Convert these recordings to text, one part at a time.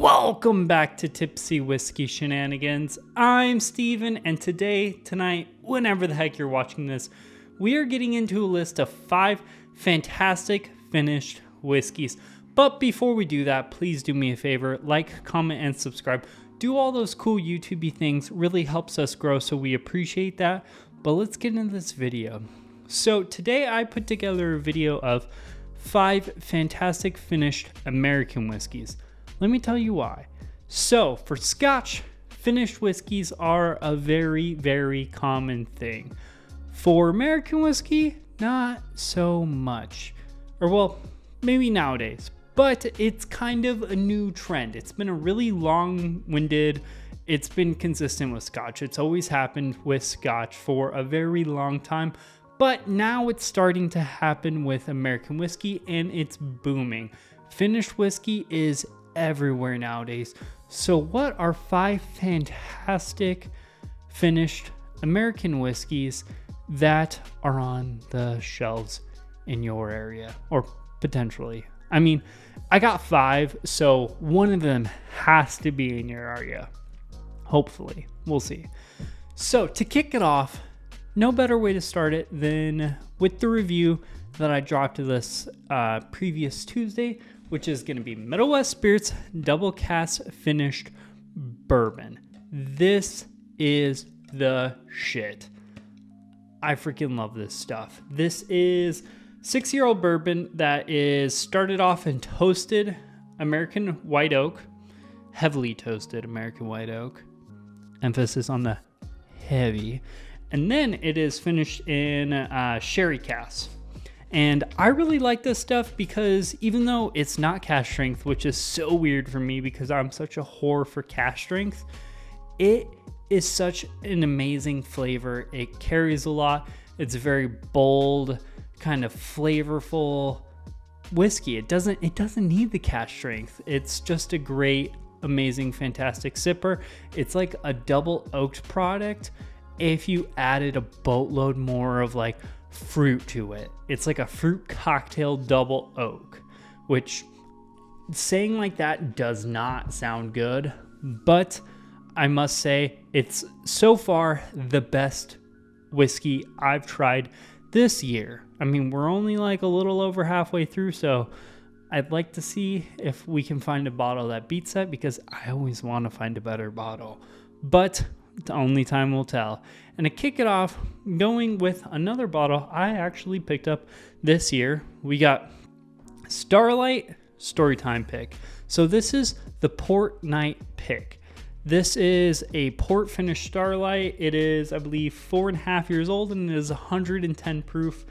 Welcome back to Tipsy Whiskey Shenanigans. I'm Steven, and tonight, whenever the heck you're watching this, we are getting into a list of 5 fantastic finished whiskeys. But before we do that, please do me a favor, like, comment, and subscribe. Do all those cool YouTubey things, really helps us grow, so we appreciate that. But let's get into this video. So today I put together a video of 5 fantastic finished American whiskeys. Let me tell you why. So for Scotch, finished whiskeys are a very, very common thing. For American whiskey, not so much. Or well, maybe nowadays, but it's kind of a new trend. It's been a really long-winded, it's been consistent with Scotch. It's always happened with Scotch for a very long time, but now it's starting to happen with American whiskey and it's booming. Finished whiskey is everywhere nowadays. So what are 5 fantastic finished American whiskeys that are on the shelves in your area, or potentially? I mean, I got 5, so one of them has to be in your area. Hopefully, we'll see. So to kick it off, no better way to start it than with the review that I dropped this previous Tuesday, which is going to be Westward Spirits Double Cask Finished Bourbon. This is the shit. I freaking love this stuff. This is 6-year-old bourbon that is started off in toasted American white oak, heavily toasted American white oak, emphasis on the heavy, and then it is finished in sherry casks. And I really like this stuff because even though it's not cask strength, which is so weird for me because I'm such a whore for cask strength, it is such an amazing flavor. It carries a lot. It's very bold, kind of flavorful whiskey. It doesn't need the cask strength. It's just a great, amazing, fantastic sipper. It's like a double oaked product if you added a boatload more of like fruit to it. It's like a fruit cocktail double oak, which saying like that does not sound good, but I must say it's so far the best whiskey I've tried this year. I mean, we're only like a little over halfway through, so I'd like to see if we can find a bottle that beats that, because I always want to find a better bottle, but only time will tell. And to kick it off, going with another bottle I actually picked up this year, we got Starlight Storytime Pick. So this is the Port Night Pick. This is a port finished Starlight. It is, I believe, 4.5 years old, and it is 110 proof,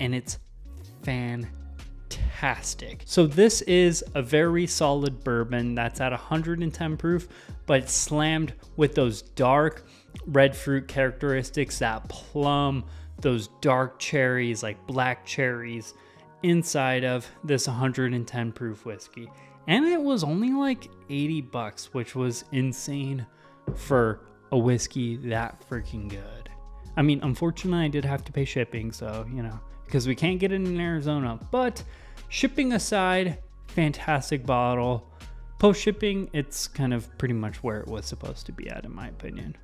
and it's fantastic. So this is a very solid bourbon that's at 110 proof, but it's slammed with those dark red fruit characteristics, that plum, those dark cherries, like black cherries, inside of this 110 proof whiskey. And it was only like $80, which was insane for a whiskey that freaking good. I mean, unfortunately, I did have to pay shipping, so, you know, because we can't get it in Arizona. But shipping aside, fantastic bottle. Post shipping, it's kind of pretty much where it was supposed to be at, in my opinion.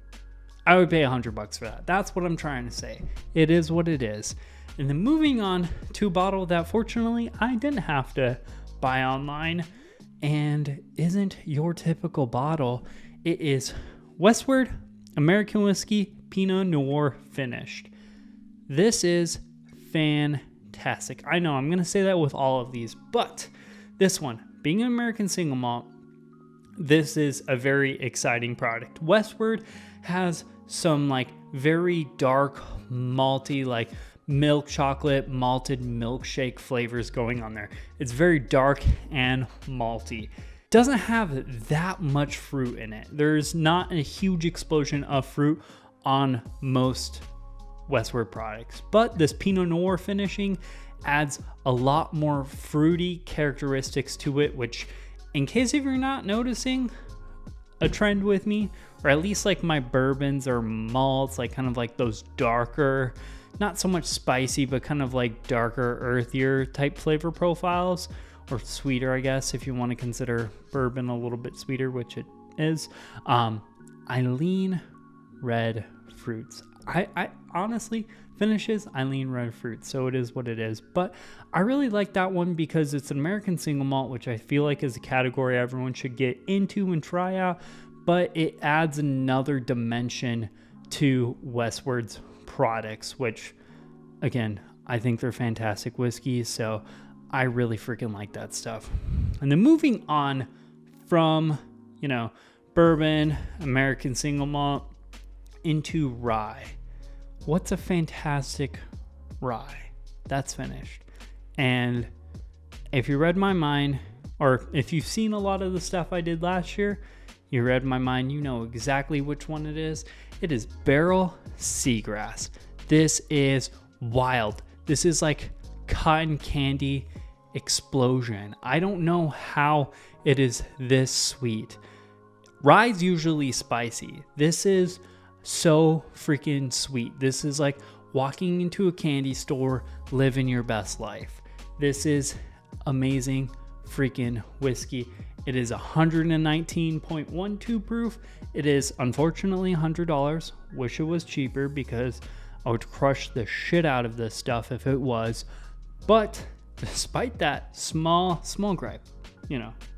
I would pay $100 for that. That's what I'm trying to say. It is what it is. And then moving on to a bottle that fortunately I didn't have to buy online and isn't your typical bottle. It is Westward American Whiskey Pinot Noir Finished. This is fantastic. I know I'm going to say that with all of these, but this one, being an American single malt, this is a very exciting product. Westward has some like very dark malty, like milk chocolate malted milkshake flavors going on there. It's very dark and malty. Doesn't have that much fruit in it. There's not a huge explosion of fruit on most Westward products, but this Pinot Noir finishing adds a lot more fruity characteristics to it, which, in case if you're not noticing a trend with me, or at least like my bourbons or malts, like kind of like those darker, not so much spicy, but kind of like darker, earthier type flavor profiles. or sweeter, I guess, if you want to consider bourbon a little bit sweeter, which it is. I lean red fruits. I honestly, finishes, I lean red fruits, so it is what it is. But I really like that one because it's an American single malt, which I feel like is a category everyone should get into and try out. But it adds another dimension to Westward's products, which, again, I think they're fantastic whiskeys, so I really freaking like that stuff. And then moving on from, bourbon, American single malt, into rye. What's a fantastic rye that's finished? And if you read my mind, or if you've seen a lot of the stuff I did last year, you read my mind, you know exactly which one it is. It is Barrel Seagrass. This is wild. This is like cotton candy explosion. I don't know how it is this sweet. Rye's usually spicy. This is so freaking sweet. This is like walking into a candy store, living your best life. This is amazing freaking whiskey. It is 119.12 proof. It is unfortunately $100. Wish it was cheaper because I would crush the shit out of this stuff if it was. But despite that small gripe,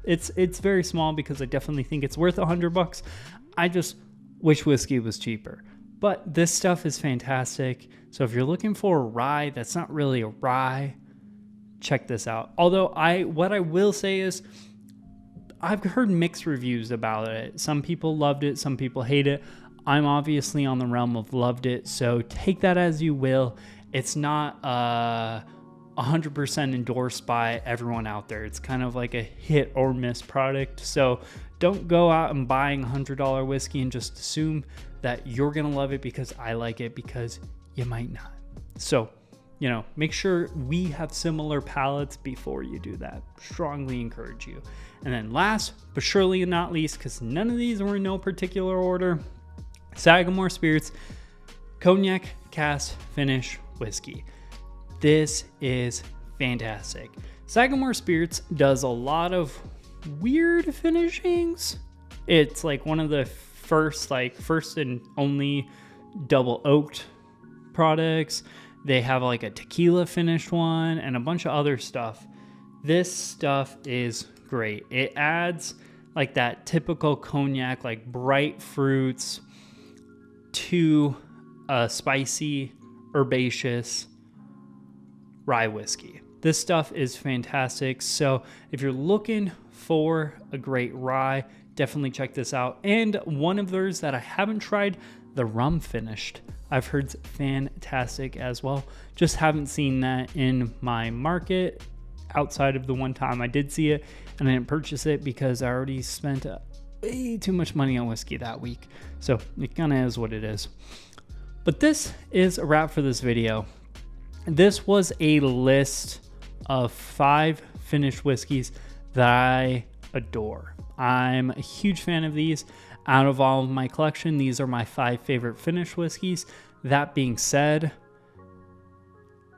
it's very small because I definitely think it's worth $100. I just wish whiskey was cheaper. But this stuff is fantastic. So if you're looking for a rye that's not really a rye, check this out. Although what I will say is I've heard mixed reviews about it. Some people loved it, some people hate it. I'm obviously on the realm of loved it, so take that as you will. It's not 100% endorsed by everyone out there. It's kind of like a hit or miss product. So don't go out and buying $100 whiskey and just assume that you're going to love it because I like it, because you might not. So, make sure we have similar palates before you do that. Strongly encourage you. And then last, but surely not least, because none of these were in no particular order, Sagamore Spirits Cognac Cask Finish Whiskey. This is fantastic. Sagamore Spirits does a lot of weird finishings. It's like one of the first and only double oaked products. They have like a tequila finished one and a bunch of other stuff. This stuff is great. It adds like that typical cognac, like bright fruits to a spicy, herbaceous rye whiskey. This stuff is fantastic. So if you're looking for a great rye, definitely check this out. And one of theirs that I haven't tried, the rum finished, I've heard it's fantastic as well. Just haven't seen that in my market outside of the one time I did see it, and I didn't purchase it because I already spent way too much money on whiskey that week. So it kind of is what it is. But this is a wrap for this video. This was a list of 5 finished whiskeys that I adore. I'm a huge fan of these. Out of all of my collection, these are my 5 favorite finished whiskeys. That being said,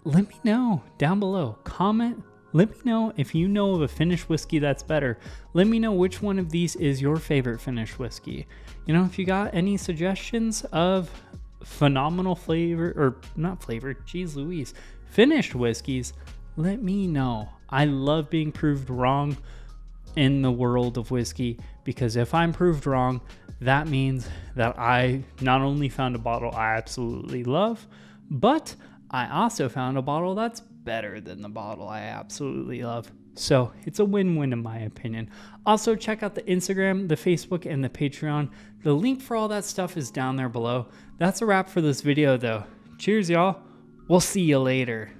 let me know down below. Comment. Let me know if you know of a finished whiskey that's better. Let me know which one of these is your favorite finished whiskey. If you got any suggestions of phenomenal flavor, or not flavor, geez Louise, finished whiskeys, let me know. I love being proved wrong in the world of whiskey, because if I'm proved wrong, that means that I not only found a bottle I absolutely love, but I also found a bottle that's better than the bottle I absolutely love. So it's a win-win in my opinion. Also, check out the Instagram, the Facebook, and the Patreon. The link for all that stuff is down there below. That's a wrap for this video though. Cheers, y'all. We'll see you later.